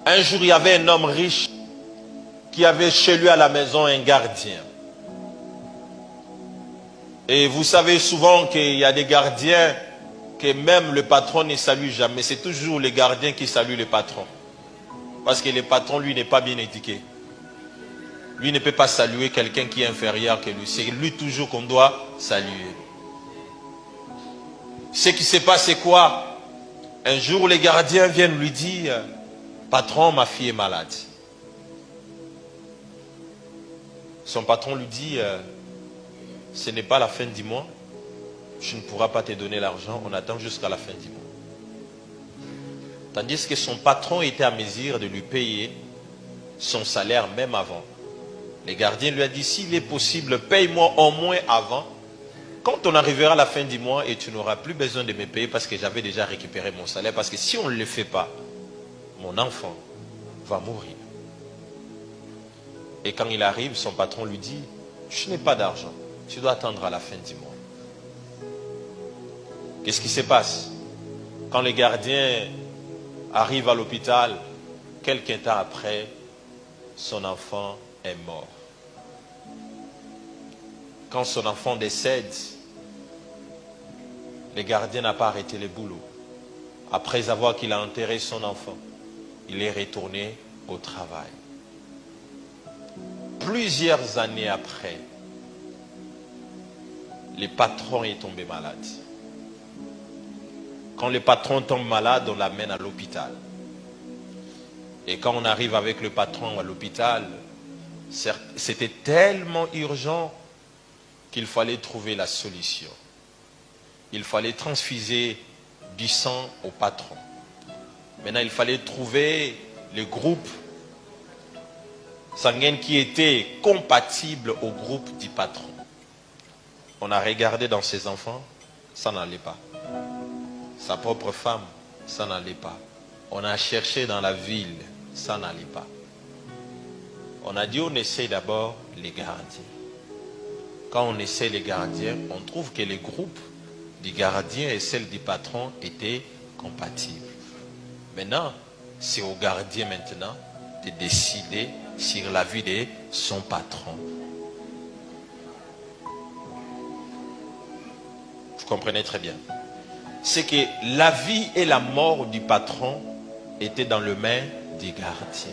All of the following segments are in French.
Un jour, il y avait un homme riche qui avait chez lui à la maison un gardien. Et vous savez souvent qu'il y a des gardiens que même le patron ne salue jamais. C'est toujours les gardiens qui saluent le patron. Parce que le patron, lui, n'est pas bien éduqué. Lui ne peut pas saluer quelqu'un qui est inférieur que lui. C'est lui toujours qu'on doit saluer. Ce qui se passe, c'est quoi? Un jour, les gardiens viennent lui dire, patron, ma fille est malade. Son patron lui dit, ce n'est pas la fin du mois, je ne pourrai pas te donner l'argent, on attend jusqu'à la fin du mois. Tandis que son patron était à mesure de lui payer son salaire même avant. Le gardien lui a dit, s'il est possible, paye-moi au moins avant. Quand on arrivera à la fin du mois et tu n'auras plus besoin de me payer parce que j'avais déjà récupéré mon salaire. Parce que si on ne le fait pas, mon enfant va mourir. Et quand il arrive, son patron lui dit, je n'ai pas d'argent, tu dois attendre à la fin du mois. Qu'est-ce qui se passe? Quand le gardien arrive à l'hôpital, quelques temps après, son enfant est mort. Quand son enfant décède, le gardien n'a pas arrêté le boulot. Après avoir qu'il a enterré son enfant, il est retourné au travail. Plusieurs années après, le patron est tombé malade. Quand le patron tombe malade, on l'amène à l'hôpital. Et quand on arrive avec le patron à l'hôpital, c'était tellement urgent qu'il fallait trouver la solution. Il fallait transfuser du sang au patron. Maintenant, il fallait trouver le groupe sanguin qui était compatible au groupe du patron. On a regardé dans ses enfants, ça n'allait pas. Sa propre femme, ça n'allait pas. On a cherché dans la ville, ça n'allait pas. On a dit on essaie d'abord les gardiens. Quand on essaie les gardiens, on trouve que les groupes du gardien et celle du patron étaient compatibles. Maintenant, c'est au gardien maintenant de décider sur la vie de son patron. Vous comprenez très bien. C'est que la vie et la mort du patron étaient dans les mains du gardien.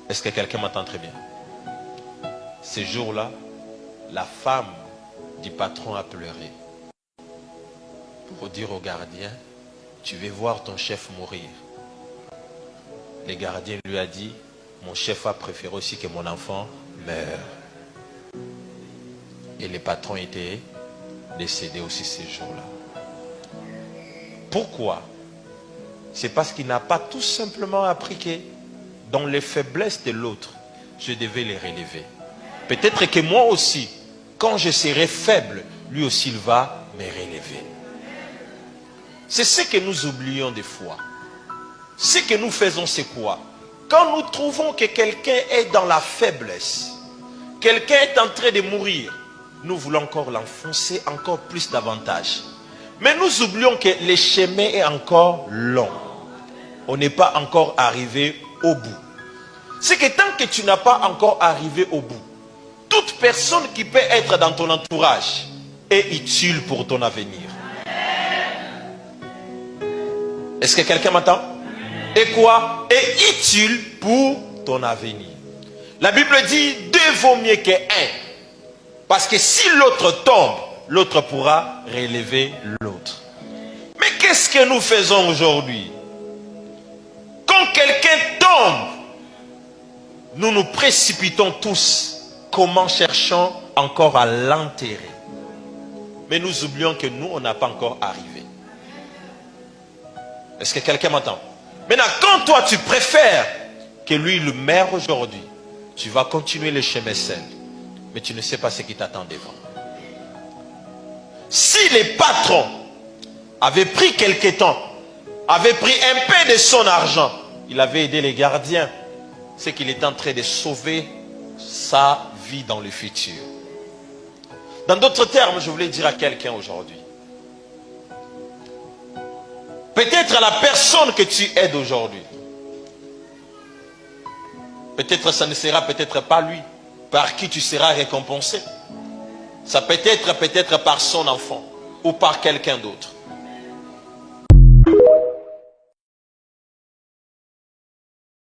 Est-ce que quelqu'un m'entend très bien? Ce jour-là, la femme du patron a pleuré pour dire au gardien, tu veux voir ton chef mourir. Le gardien lui a dit, mon chef a préféré aussi que mon enfant meure. Et le patron était décédé aussi ce jour-là. Pourquoi? C'est parce qu'il n'a pas tout simplement appris que dans les faiblesses de l'autre, je devais les relever. Peut-être que moi aussi, quand je serai faible, lui aussi il va me relever. C'est ce que nous oublions des fois. Ce que nous faisons, c'est quoi? Quand nous trouvons que quelqu'un est dans la faiblesse, quelqu'un est en train de mourir, nous voulons encore l'enfoncer encore plus davantage. Mais nous oublions que le chemin est encore long. On n'est pas encore arrivé au bout. C'est que tant que tu n'as pas encore arrivé au bout, toute personne qui peut être dans ton entourage est utile pour ton avenir. Est-ce que quelqu'un m'entend? Et quoi? Est utile pour ton avenir. La Bible dit, deux vaut mieux qu'un. Parce que si l'autre tombe, l'autre pourra relever l'autre. Mais qu'est-ce que nous faisons aujourd'hui? Quand quelqu'un tombe, nous nous précipitons tous. Comment cherchons encore à l'enterrer? Mais nous oublions que nous, on n'a pas encore arrivé. Est-ce que quelqu'un m'entend? Maintenant, quand toi, tu préfères que lui, le meure aujourd'hui, tu vas continuer le chemin seul. Mais tu ne sais pas ce qui t'attend devant. Si les patrons avaient pris quelque temps, avaient pris un peu de son argent, il avait aidé les gardiens, c'est qu'il est en train de sauver sa vie dans le futur. Dans d'autres termes, je voulais dire à quelqu'un aujourd'hui, Peut-être la personne que tu aides aujourd'hui. Peut-être ça ne sera peut-être pas lui par qui tu seras récompensé. Ça peut être par son enfant ou par quelqu'un d'autre.